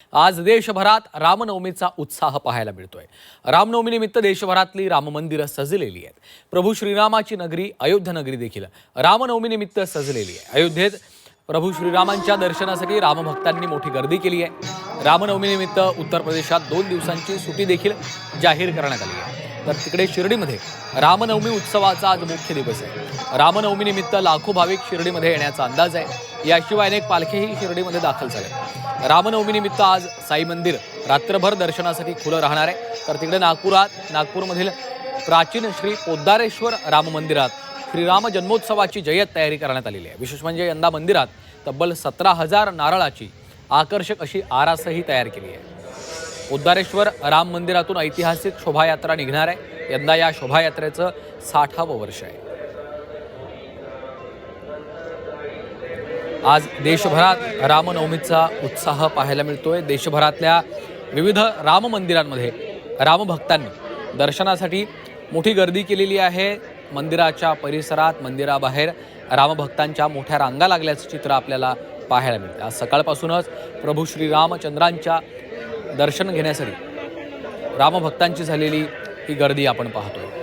आज देशभरात रामनवमीचा उत्साह पाहायला मिळतोय। रामनवमीनिमित्त देशभरातली राम मंदिरं सजलेली आहेत। प्रभू श्रीरामाची नगरी अयोध्या नगरी देखील रामनवमीनिमित्त सजलेली आहे। अयोध्येत प्रभू श्रीरामांच्या दर्शनासाठी रामभक्तांनी मोठी गर्दी केली आहे। रामनवमीनिमित्त उत्तर प्रदेशात 2 दिवसांची सुट्टी देखील जाहीर करण्यात आली आहे। तर तिकडे शिर्डीमध्ये रामनवमी उत्सवाचा आज मुख्य दिवस आहे। रामनवमीनिमित्त लाखो भाविक शिर्डीमध्ये येण्याचा अंदाज आहे। याशिवाय अनेक पालख्याही शिर्डीमध्ये दाखल झाले। रामनवमीनिमित्त आज साई मंदिर रात्रभर दर्शनासाठी खुलं राहणार आहे। तर तिकडे नागपूरमधील प्राचीन श्री पोद्दारेश्वर राम मंदिरात श्रीराम जन्मोत्सवाची जय्यत तयारी करण्यात आलेली आहे। विशेष म्हणजे यंदा मंदिरात तब्बल 17,000 नारळाची आकर्षक अशी आरासही तयार केली आहे। पोद्दारेश्वर राम मंदिरातून ऐतिहासिक शोभायात्रा निघणार आहे। यंदा या शोभायात्रेचं 60वं वर्ष आहे। आज देशभरात रामनवमीचा उत्साह पाहायला मिळतोय। देशभरातल्या विविध राम मंदिरांमध्ये रामभक्तांनी दर्शनासाठी मोठी गर्दी केलेली आहे। मंदिराच्या परिसरात मंदिराबाहेर रामभक्तांच्या मोठ्या रांगा लागल्याचं चित्र आपल्याला पाहायला मिळतं। आज सकाळपासूनच प्रभू श्रीरामचंद्रांच्या दर्शन घेण्यासाठी रामभक्तांची झालेली ही गर्दी आपण पाहतोय।